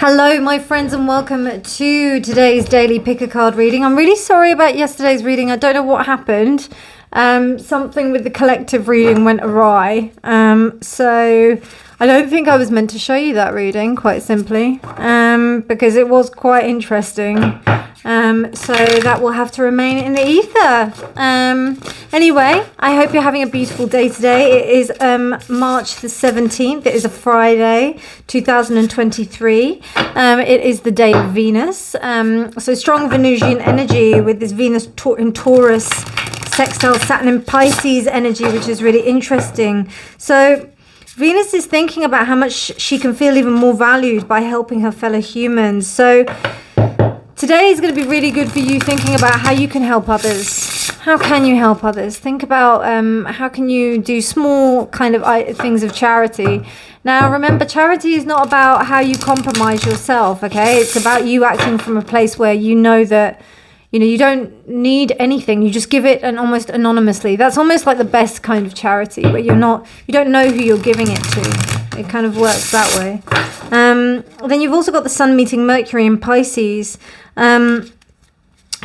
Hello my friends and welcome to today's daily pick a card reading. I'm really sorry about yesterday's reading. I don't know what happened. Something with the collective reading went awry. So I don't think I was meant to show you that reading, quite simply, because it was quite interesting. So that will have to remain in the ether. Anyway, I hope you're having a beautiful day today. It is March the 17th. It is a Friday, 2023. It is the day of Venus. So strong Venusian energy with this Venus in Taurus, sextile Saturn in Pisces energy, which is really interesting. So Venus is thinking about how much she can feel even more valued by helping her fellow humans. So today is going to be really good for you thinking about how you can help others. How can you help others? Think about how can you do small kind of things of charity. Now, remember, charity is not about how you compromise yourself, okay? It's about you acting from a place where you know that, you know, you don't need anything. You just give it and almost anonymously. That's almost like the best kind of charity, where you don't know who you're giving it to. It kind of works that way. Then you've also got the Sun meeting Mercury in Pisces.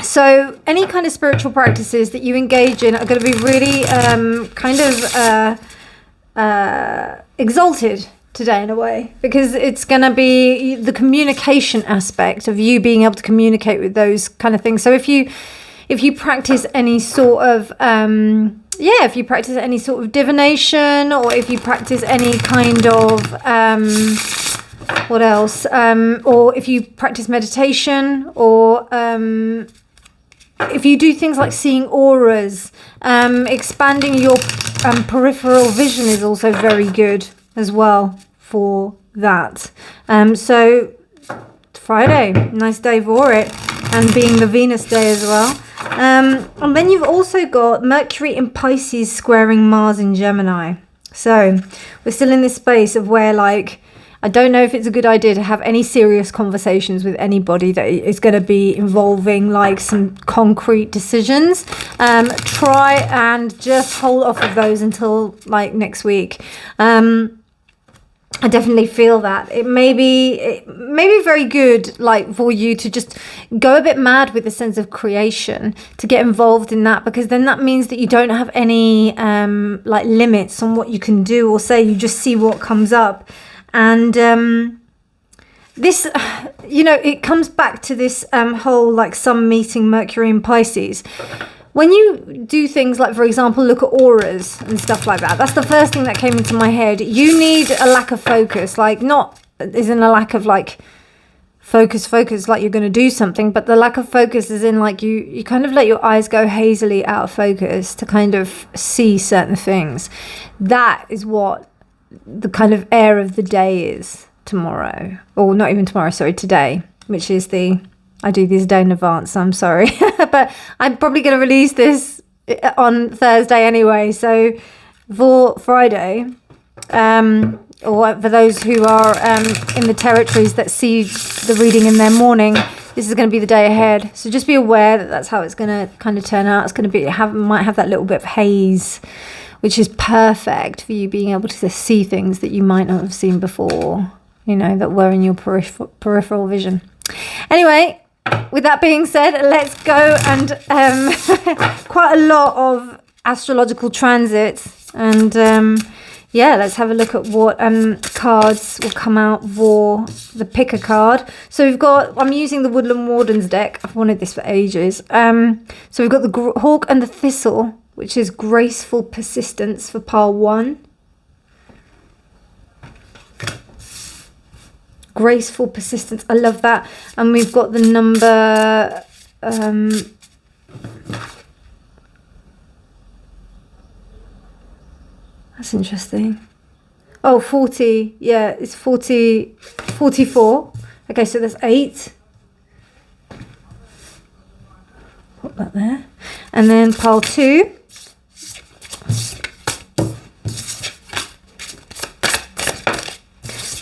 So any kind of spiritual practices that you engage in are going to be really exalted today in a way, because it's going to be the communication aspect of you being able to communicate with those kind of things. So if you practice any sort of if you practice any sort of divination, or if you practice any kind of what else, or if you practice meditation, or if you do things like seeing auras, expanding your peripheral vision is also very good as well for that. So Friday, nice day for it, and being the Venus day as well. And then you've also got Mercury in Pisces squaring Mars in Gemini. So we're still in this space of where, like, I don't know if it's a good idea to have any serious conversations with anybody that is going to be involving like some concrete decisions. Try and just hold off of those until like next week. I definitely feel that it may be very good, like, for you to just go a bit mad with a sense of creation, to get involved in that, because then that means that you don't have any like limits on what you can do or say. You just see what comes up. And this, you know, it comes back to this whole like Sun meeting Mercury in Pisces. When you do things like, for example, look at auras and stuff like that, that's the first thing that came into my head. You need a lack of focus, like, not isn't a lack of like focus like you're going to do something, but the lack of focus is in like you kind of let your eyes go hazily out of focus to kind of see certain things. That is what the kind of air of the day is tomorrow, or not even tomorrow, sorry, today, which is I do these a day in advance, so I'm sorry. But I'm probably going to release this on Thursday anyway. So for Friday, or for those who are in the territories that see the reading in their morning, this is going to be the day ahead. So just be aware that that's how it's going to kind of turn out. It's going to might have that little bit of haze, which is perfect for you being able to see things that you might not have seen before, you know, that were in your peripheral vision. Anyway, with that being said, let's go, and quite a lot of astrological transits, and let's have a look at what cards will come out for the picker card. So I'm using the Woodland Wardens deck. I've wanted this for ages. So we've got the Hawk and the Thistle, which is graceful persistence for pile 1. Graceful persistence, I love that. And we've got the number that's interesting. Oh, 40. Yeah, it's 44. Okay, so that's 8. Put that there. And then pile 2.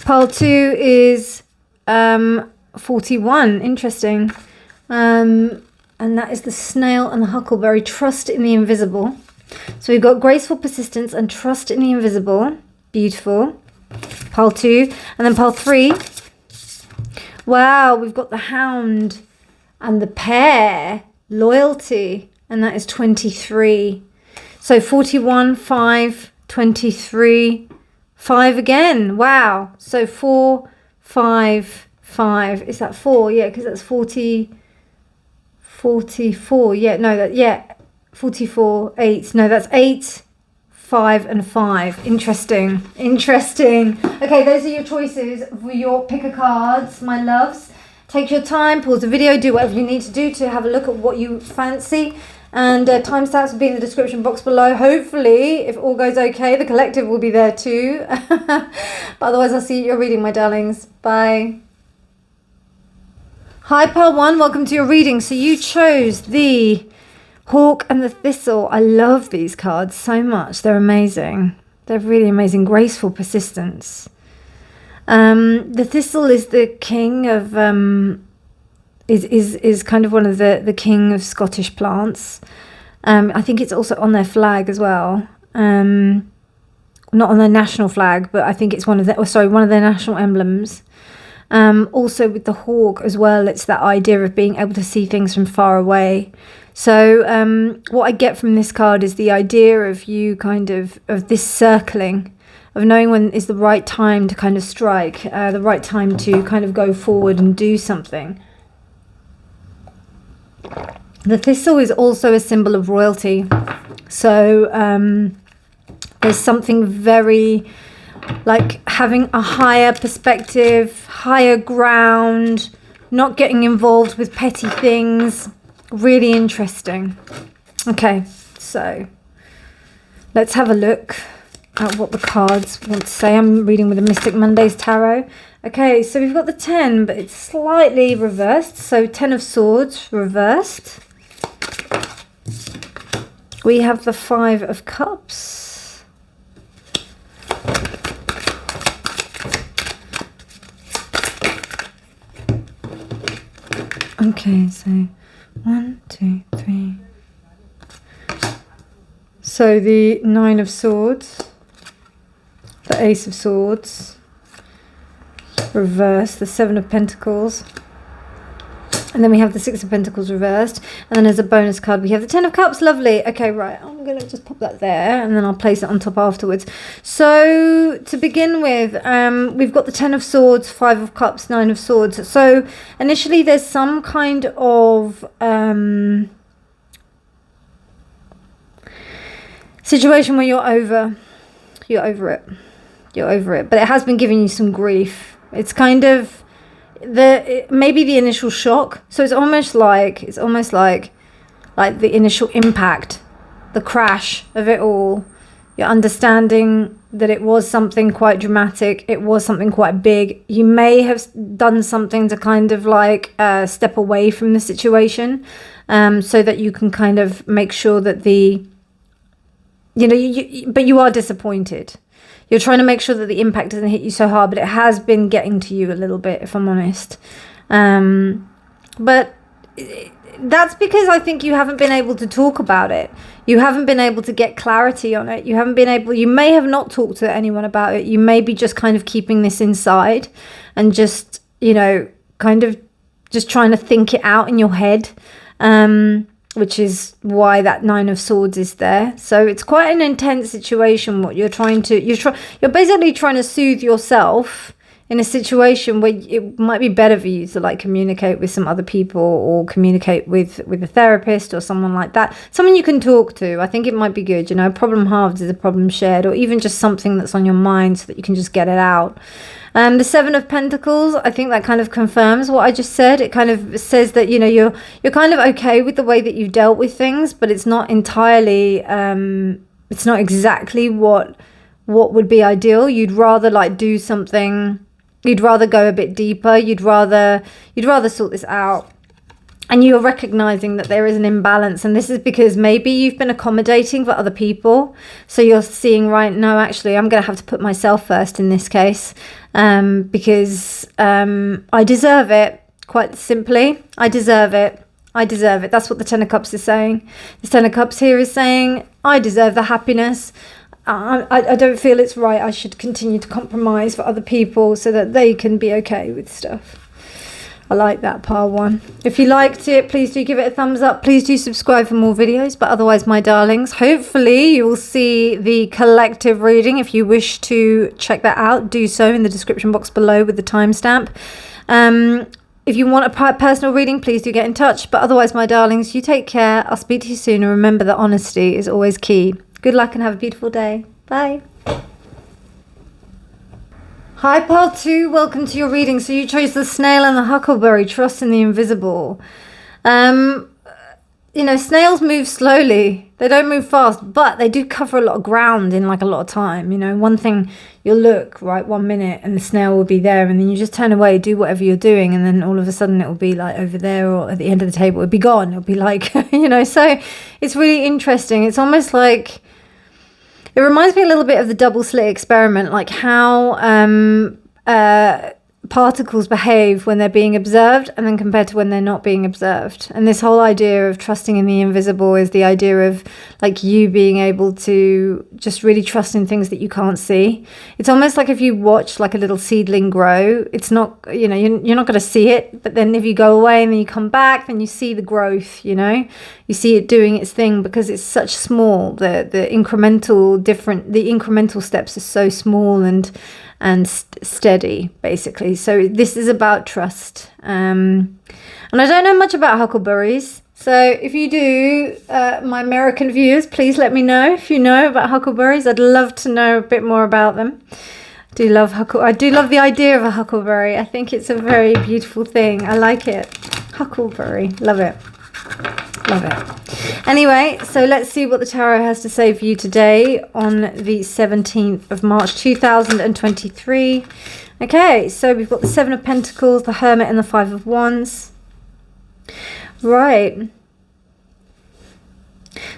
Pile 2 is 41. Interesting. And that is the Snail and the Huckleberry. Trust in the invisible. So we've got graceful persistence and trust in the invisible. Beautiful. Pile 2. And then pile 3, Wow, we've got the Hound and the Pair, loyalty, and that is 23. So 41, 5, 23, 5 again. Wow. So 4, 5, 5. Is that 4? Yeah, because that's 40, 44. Yeah, no, that, yeah, 44, 8. No, that's 8, 5, and 5. Interesting. Interesting. Okay, those are your choices for your pick a cards, my loves. Take your time, pause the video, do whatever you need to do to have a look at what you fancy. And timestamps will be in the description box below. Hopefully, if all goes okay, the collective will be there too. But otherwise, I'll see you at your reading, my darlings. Bye. Hi, Pearl 1. Welcome to your reading. So you chose the Hawk and the Thistle. I love these cards so much. They're amazing. They're really amazing. Graceful persistence. The Thistle is the king of... is kind of one of the king of Scottish plants. I think it's also on their flag as well. Not on their national flag, but I think it's one of their national emblems. Also with the hawk as well, it's that idea of being able to see things from far away. So what I get from this card is the idea of you kind of this circling, of knowing when is the right time to kind of strike, the right time to kind of go forward and do something. The thistle is also a symbol of royalty. So there's something very like having a higher perspective, higher ground, not getting involved with petty things. Really interesting. Okay, so let's have a look at what the cards want to say. I'm reading with the Mystic Mondays Tarot. Okay, so we've got the 10, but it's slightly reversed. So 10 of Swords reversed. We have the 5 of Cups. Okay, so 1, 2, 3. So the 9 of Swords, the Ace of Swords, reversed, the 7 of Pentacles, and then we have the 6 of Pentacles reversed, and then as a bonus card we have the 10 of Cups. Lovely. Okay, right, I'm gonna just pop that there and then I'll place it on top afterwards. So to begin with, we've got the 10 of Swords, 5 of Cups, 9 of Swords. So initially there's some kind of situation where you're over it, but it has been giving you some grief. It's kind of maybe the initial shock. So it's almost like the initial impact, the crash of it all. You're understanding that it was something quite dramatic. It was something quite big. You may have done something to kind of like step away from the situation, so that you can kind of make sure that but you are disappointed. You're trying to make sure that the impact doesn't hit you so hard, but it has been getting to you a little bit, if I'm honest. But that's because I think you haven't been able to talk about it. You haven't been able to get clarity on it. You may have not talked to anyone about it. You may be just kind of keeping this inside and just, kind of just trying to think it out in your head. Which is why that 9 of Swords is there. So it's quite an intense situation. What you're you're basically trying to soothe yourself in a situation where it might be better for you to like communicate with some other people or communicate with a therapist or someone like that. Someone you can talk to. I think it might be good. A problem halved is a problem shared, or even just something that's on your mind so that you can just get it out. The 7 of Pentacles, I think that kind of confirms what I just said. It kind of says that, you're kind of okay with the way that you've dealt with things, but it's not entirely, it's not exactly what would be ideal. You'd rather like do something, you'd rather go a bit deeper, you'd rather sort this out. And you're recognizing that there is an imbalance. And this is because maybe you've been accommodating for other people. So you're seeing, right, no, actually, I'm going to have to put myself first in this case. Because I deserve it. Quite simply, I deserve it. I deserve it. That's what the 10 of Cups is saying. The 10 of Cups here is saying, I deserve the happiness. I don't feel it's right. I should continue to compromise for other people so that they can be okay with stuff. I like that pile 1. If you liked it, please do give it a thumbs up. Please do subscribe for more videos. But otherwise, my darlings, hopefully you will see the collective reading. If you wish to check that out, do so in the description box below with the timestamp. If you want a personal reading, please do get in touch. But otherwise, my darlings, you take care. I'll speak to you soon. And remember that honesty is always key. Good luck and have a beautiful day. Bye. Hi, pile 2. Welcome to your reading. So you chose the snail and the huckleberry. Trust in the invisible. You know, snails move slowly. They don't move fast, but they do cover a lot of ground in like a lot of time. You know, one thing, you'll look, right, 1 minute and the snail will be there, and then you just turn away, do whatever you're doing, and then all of a sudden it will be like over there or at the end of the table. It'll be gone. It'll be like, you know, so it's really interesting. It's almost like, it reminds me a little bit of the double slit experiment, like how particles behave when they're being observed and then compared to when they're not being observed. And this whole idea of trusting in the invisible is the idea of like you being able to just really trust in things that you can't see. It's almost like if you watch like a little seedling grow, it's not, you know, you're not going to see it, but then if you go away and then you come back, then you see the growth, you know, you see it doing its thing because it's such small. The incremental steps are so small and steady, basically. So this is about trust. And I don't know much about huckleberries. So if you do, my American viewers, please let me know if you know about huckleberries. I'd love to know a bit more about them. I do love the idea of a huckleberry. I think it's a very beautiful thing. I like it. Huckleberry. Love it. Love it. Anyway, so let's see what the tarot has to say for you today on the 17th of March 2023. Okay, so we've got the 7 of Pentacles, the Hermit, and the 5 of Wands. Right.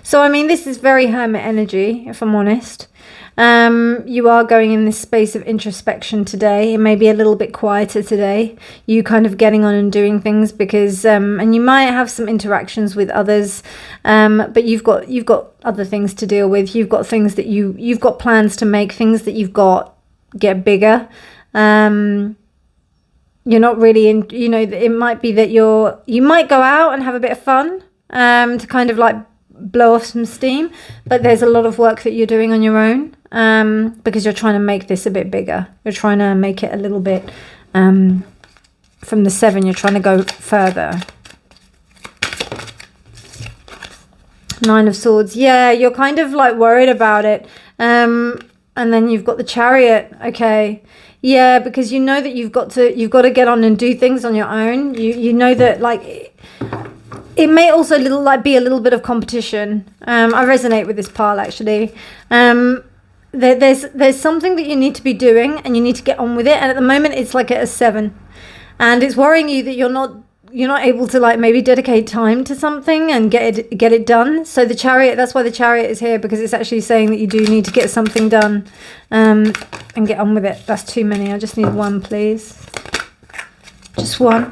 So, I mean, this is very Hermit energy, if I'm honest. You are going in this space of introspection today. It may be a little bit quieter today. You kind of getting on and doing things because, and you might have some interactions with others, but you've got other things to deal with. You've got things that you've got plans to make, things that you've got get bigger. You're not really in, you know, it might be that you might go out and have a bit of fun, to kind of like blow off some steam, but there's a lot of work that you're doing on your own, because you're trying to make this a bit bigger. You're trying to make it a little bit, from the 7, you're trying to go further. 9 of Swords. Yeah, you're kind of like worried about it. And then you've got the Chariot. Okay. Yeah, because you know that you've got to get on and do things on your own. You know that like it may also be a little bit of competition. I resonate with this pile actually. There's something that you need to be doing and you need to get on with it. And at the moment it's like at a 7, and it's worrying you that you're not able to like maybe dedicate time to something and get it done. So the Chariot, that's why the Chariot is here, because it's actually saying that you do need to get something done, and get on with it. That's too many. I just need 1, please. Just 1.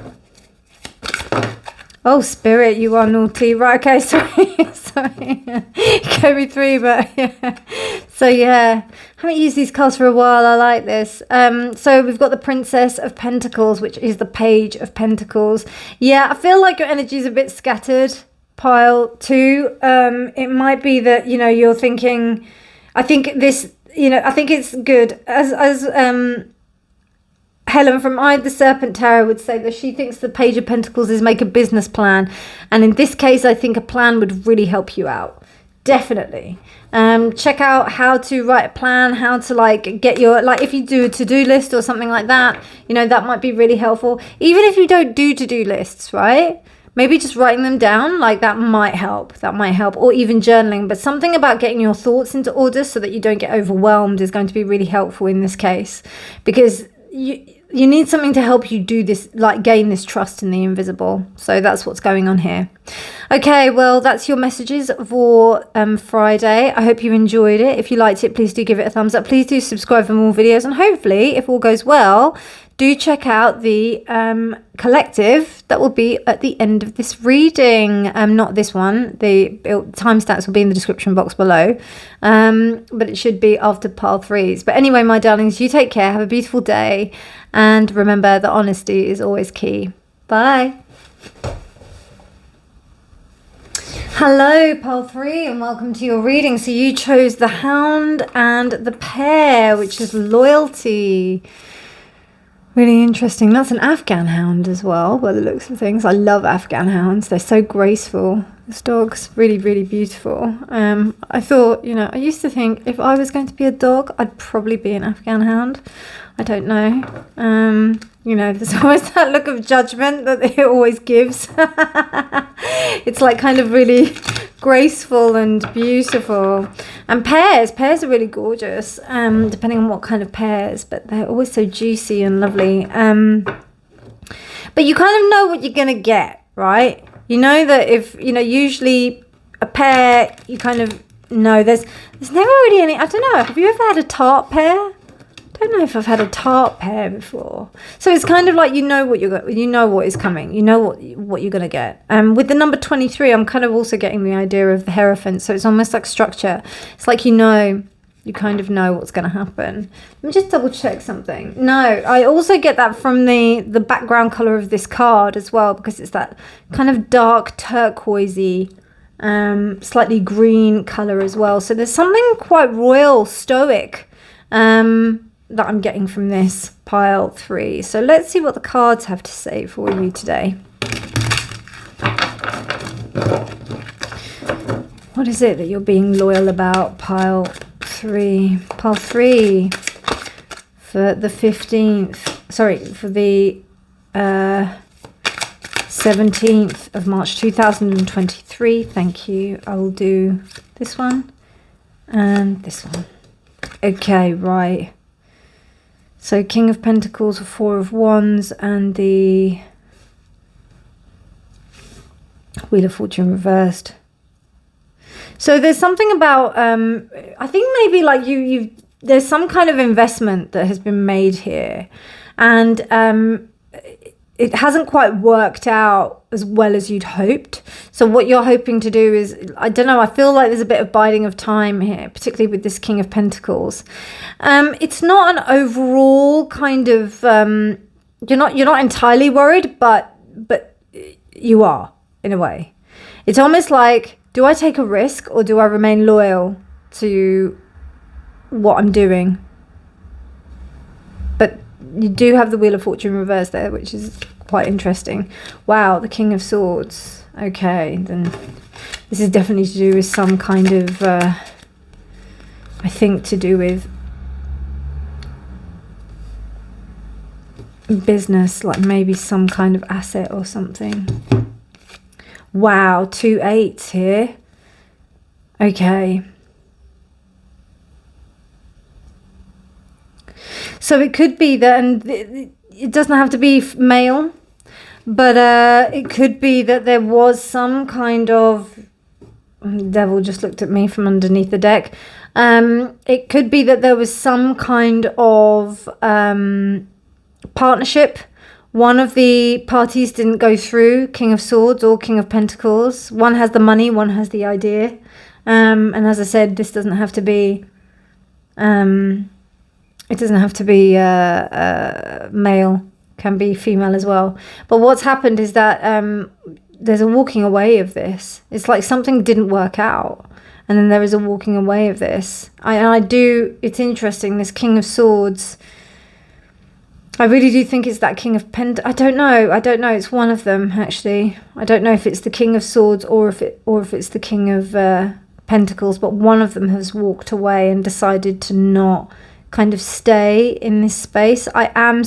Oh, Spirit, you are naughty. Right, okay, sorry. Sorry. It gave me 3, but yeah. So, yeah. Haven't used these cards for a while. I like this. So, we've got the Princess of Pentacles, which is the Page of Pentacles. Yeah, I feel like your energy is a bit scattered, pile 2. It might be that, you know, you're thinking, I think this, you know, I think it's good. As Helen from Eye of the Serpent Tarot would say that she thinks the Page of Pentacles is make a business plan. And in this case, I think a plan would really help you out. Definitely. Check out how to write a plan, how to like get your, like if you do a to-do list or something like that, you know, that might be really helpful. Even if you don't do to-do lists, right? Maybe just writing them down, like that might help. That might help. Or even journaling. But something about getting your thoughts into order so that you don't get overwhelmed is going to be really helpful in this case. Because you need something to help you do this, like gain this trust in the invisible. So that's what's going on here. Okay, well, that's your messages for Friday. I hope you enjoyed it. If you liked it, please do give it a thumbs up. Please do subscribe for more videos. And hopefully, if all goes well, do check out the collective that will be at the end of this reading. Not this one. The timestamps will be in the description box below. But it should be after pile 3s. But anyway, my darlings, you take care. Have a beautiful day. And remember that honesty is always key. Bye. Hello, pile 3, and welcome to your reading. So you chose the Hound and the Pair, which is loyalty. Really interesting. That's an Afghan hound as well, by the looks of things. I love Afghan hounds. They're so graceful. This dog's really, really beautiful. I thought, I used to think if I was going to be a dog, I'd probably be an Afghan hound. I don't know. There's always that look of judgment that it always gives. It's like kind of really graceful and beautiful. And pairs are really gorgeous, depending on what kind of pairs, but they're always so juicy and lovely. But you kind of know what you're going to get, right? You know that if, usually a pair, you kind of know there's never really any, I don't know, have you ever had a tart pair? I don't know if I've had a tart pair before. So it's kind of like what what is coming. You know what you're going to get. With the number 23, I'm kind of also getting the idea of the Hierophant. So it's almost like structure. It's like you kind of know what's going to happen. Let me just double check something. No, I also get that from the background color of this card as well, because it's that kind of dark turquoisey, slightly green color as well. So there's something quite royal, stoic, that I'm getting from this pile 3. So let's see what the cards have to say for you today. What is it that you're being loyal about, pile 3? Pile 3 for the 15th, sorry, for the 17th of March 2023. Thank you. I will do this one and this one. Okay, right. So King of Pentacles, 4 of Wands, and the Wheel of Fortune reversed. So there's something about, I think maybe like there's some kind of investment that has been made here, and it hasn't quite worked out as well as you'd hoped. So what you're hoping to do is, I don't know, I feel like there's a bit of biding of time here, particularly with this King of Pentacles. It's not an overall kind of, you're not entirely worried, but you are, in a way. It's almost like, do I take a risk or do I remain loyal to what I'm doing? But you do have the Wheel of Fortune reversed there, which is quite interesting. Wow, the King of Swords. Okay, then this is definitely to do with some kind of, I think to do with business, like maybe some kind of asset or something. Wow, 2 8s here. Okay. So it could be that, and it doesn't have to be male, but it could be that there was some kind of, Devil just looked at me from underneath the deck. It could be that there was some kind of partnership. One of the parties didn't go through, King of Swords or King of Pentacles. One has the money, one has the idea. And as I said, this doesn't have to be, it doesn't have to be male, can be female as well. But what's happened is that there's a walking away of this. It's like something didn't work out, and then there is a walking away of this. It's interesting, this King of Swords, I really do think it's that King of I don't know. It's one of them, actually. I don't know if it's the King of Swords or if it's the King of Pentacles, but one of them has walked away and decided to not kind of stay in this space. I am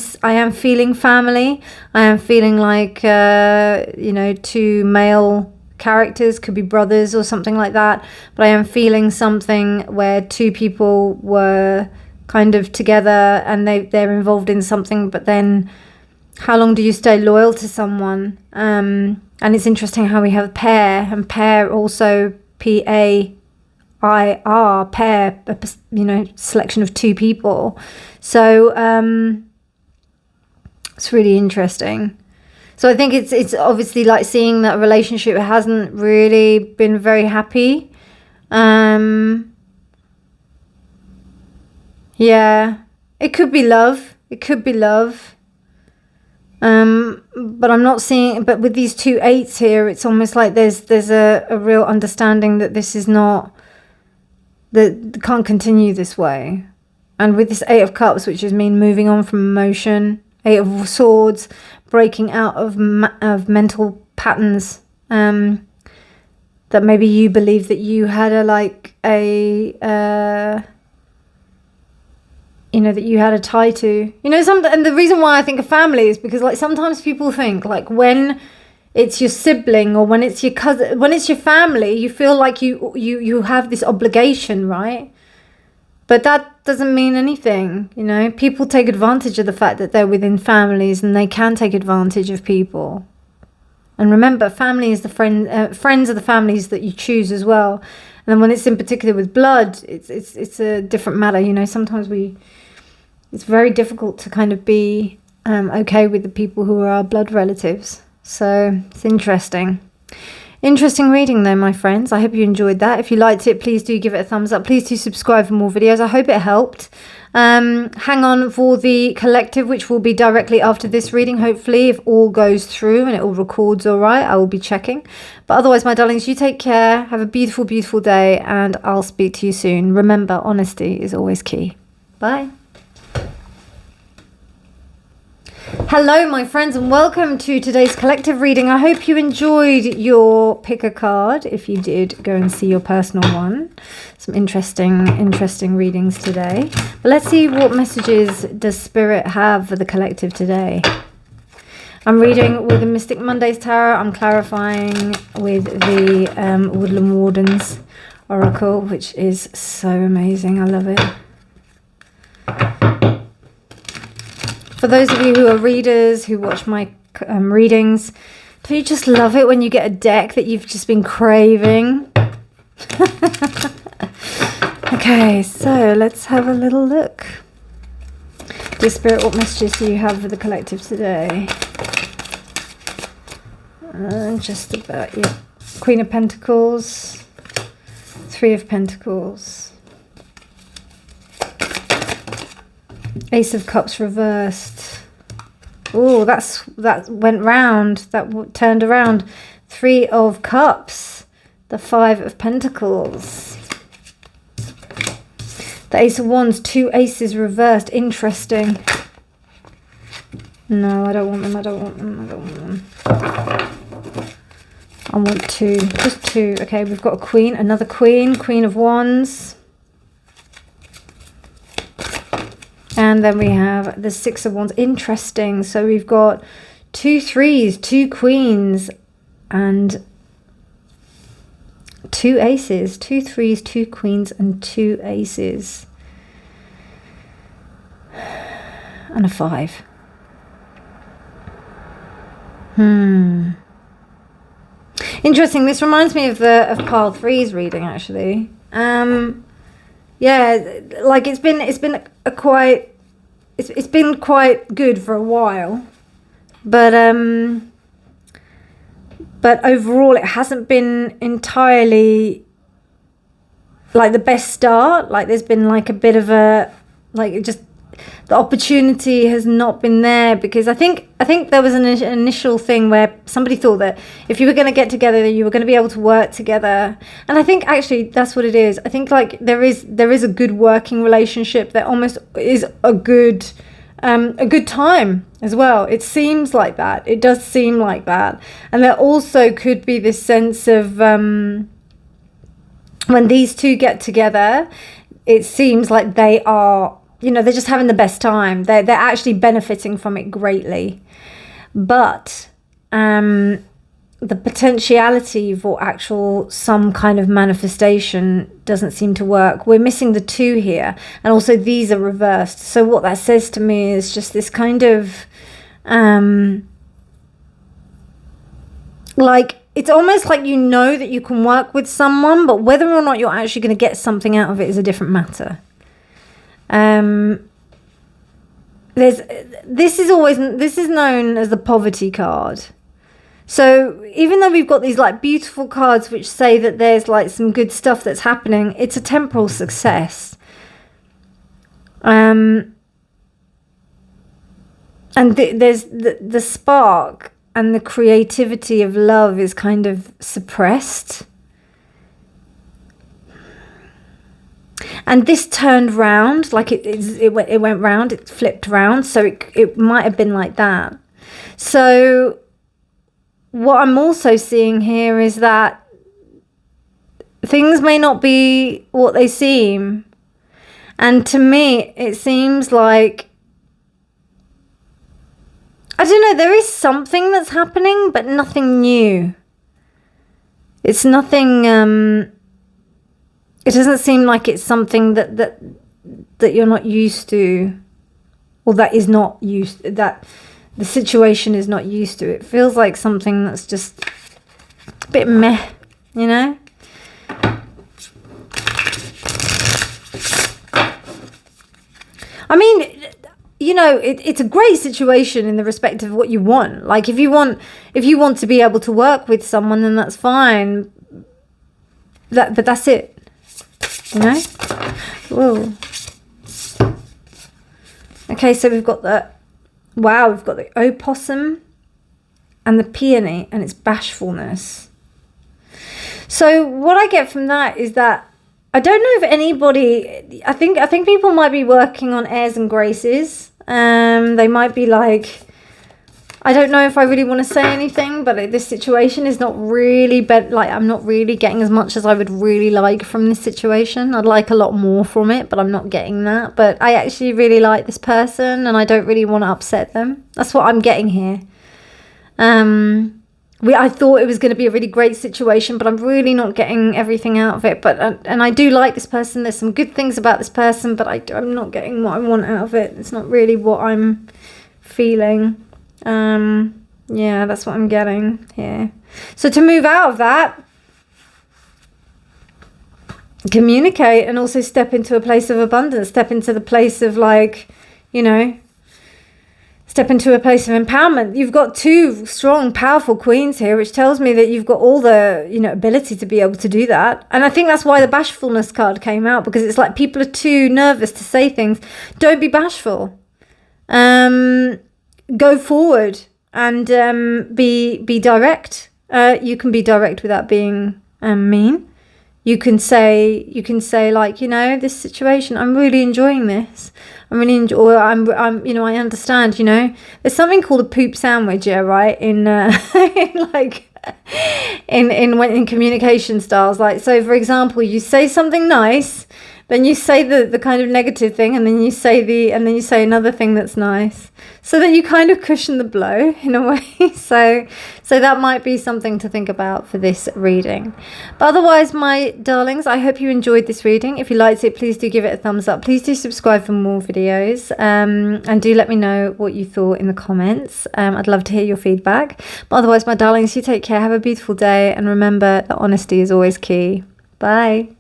feeling family. I am feeling like 2 male characters, could be brothers or something like that, but I am feeling something where 2 people were kind of together and they're involved in something, but then how long do you stay loyal to someone? And it's interesting how we have pair, and pair also PAIR, pair, selection of 2 people. So it's really interesting. So I think it's obviously like seeing that a relationship hasn't really been very happy. Yeah, it could be love. It could be love. But I'm not seeing, but with these 2 8s here, it's almost like there's a real understanding that this is not, that can't continue this way. And with this 8 of Cups, which is mean moving on from emotion, 8 of Swords, breaking out of mental patterns, that maybe you believe that you had that you had a tie to, and the reason why I think of family is because like sometimes people think like when it's your sibling or when it's your cousin, when it's your family, you feel like you have this obligation, right? But that doesn't mean anything, people take advantage of the fact that they're within families, and they can take advantage of people. And remember, family is the friends are the families that you choose as well. And then when it's in particular with blood, it's a different matter. Sometimes it's very difficult to kind of be okay with the people who are our blood relatives. So it's interesting. Interesting reading though, my friends. I hope you enjoyed that. If you liked it, please do give it a thumbs up. Please do subscribe for more videos. I hope it helped. Hang on for the collective, which will be directly after this reading, hopefully, if all goes through and it all records all right. I will be checking. But otherwise, my darlings, you take care. Have a beautiful, beautiful day, and I'll speak to you soon. Remember, honesty is always key. Bye. Hello my friends, and welcome to today's collective reading. I hope you enjoyed your pick a card. If you did, go and see your personal one. Some interesting readings today. But let's see, what messages does Spirit have for the collective today? I'm reading with the Mystic Mondays Tarot. I'm clarifying with the Woodland Wardens Oracle, which is so amazing. I love it. For those of you who are readers, who watch my readings, do you just love it when you get a deck that you've just been craving? Okay, so let's have a little look. Dear Spirit, what messages do you have for the collective today? Just about your Queen of Pentacles, 3 of Pentacles, Ace of Cups reversed. Oh, that went round. That turned around. 3 of Cups. The 5 of Pentacles. The Ace of Wands. 2 aces reversed. Interesting. No, I don't want them. I don't want them. I don't want them. I want 2. Just 2. Okay, we've got a Queen. Another Queen. Queen of Wands. And then we have the 6 of Wands. Interesting. So we've got 2 3s, 2 queens, and 2 aces. 2 3s, 2 queens, and 2 aces. And a 5. Interesting. This reminds me of pile 3's reading, actually. Yeah, like it's been quite good for a while, but overall it hasn't been entirely like the best start. Like there's been like a bit of a just the opportunity has not been there, because I think there was an initial thing where somebody thought that if you were going to get together, you were going to be able to work together. And I think actually that's what it is. I think like there is a good working relationship. There almost is a good time as well. It seems like that. It does seem like that. And there also could be this sense of when these two get together, it seems like they are, they're just having the best time. They're actually benefiting from it greatly. But the potentiality for actual some kind of manifestation doesn't seem to work. We're missing the 2 here. And also these are reversed. So what that says to me is just this kind of like, it's almost like that you can work with someone, but whether or not you're actually going to get something out of it is a different matter. This is known as the poverty card. So even though we've got these like beautiful cards which say that there's like some good stuff that's happening, it's a temporal success. And there's the spark and the creativity of love is kind of suppressed. And this turned round, like it went round, it flipped round. So it might have been like that. So what I'm also seeing here is that things may not be what they seem. And to me, it seems like, I don't know, there is something that's happening, but nothing new. It's nothing, it doesn't seem like it's something that you're not used to, or that is not used, that the situation is not used to. It feels like something that's just a bit meh, you know? I mean, you know, it's a great situation in the respect of what you want. Like if you want to be able to work with someone, then that's fine. But that's it. You know? Whoa. Okay, so we've got the opossum and the peony, and it's bashfulness. So what I get from that is that I don't know if anybody, I think people might be working on airs and graces. They might be like, I don't know if I really want to say anything, but this situation is not really, like I'm not really getting as much as I would really like from this situation. I'd like a lot more from it, but I'm not getting that. But I actually really like this person, and I don't really want to upset them. That's what I'm getting here. I thought it was going to be a really great situation, but I'm really not getting everything out of it. But and I do like this person. There's some good things about this person, but I'm not getting what I want out of it. It's not really what I'm feeling. Yeah, that's what I'm getting here. So to move out of that, communicate and also step into a place of abundance. Step into the place of, like, you know, step into a place of empowerment. You've got two strong, powerful queens here, which tells me that you've got all the, you know, ability to be able to do that. And I think that's why the bashfulness card came out, because it's like people are too nervous to say things. Don't be bashful. Go forward and be direct. You can be direct without being mean. You can say like, you know, this situation, I'm really enjoying this. I'm you know, I understand, you know, there's something called a poop sandwich, yeah, right? In in communication styles. Like, so for example, you say something nice, then you say the kind of negative thing, and then you say another thing that's nice, so that you kind of cushion the blow in a way. So that might be something to think about for this reading. But otherwise, my darlings, I hope you enjoyed this reading. If you liked it, please do give it a thumbs up. Please do subscribe for more videos, and do let me know what you thought in the comments. I'd love to hear your feedback. But otherwise, my darlings, you take care, have a beautiful day, and remember that honesty is always key. Bye.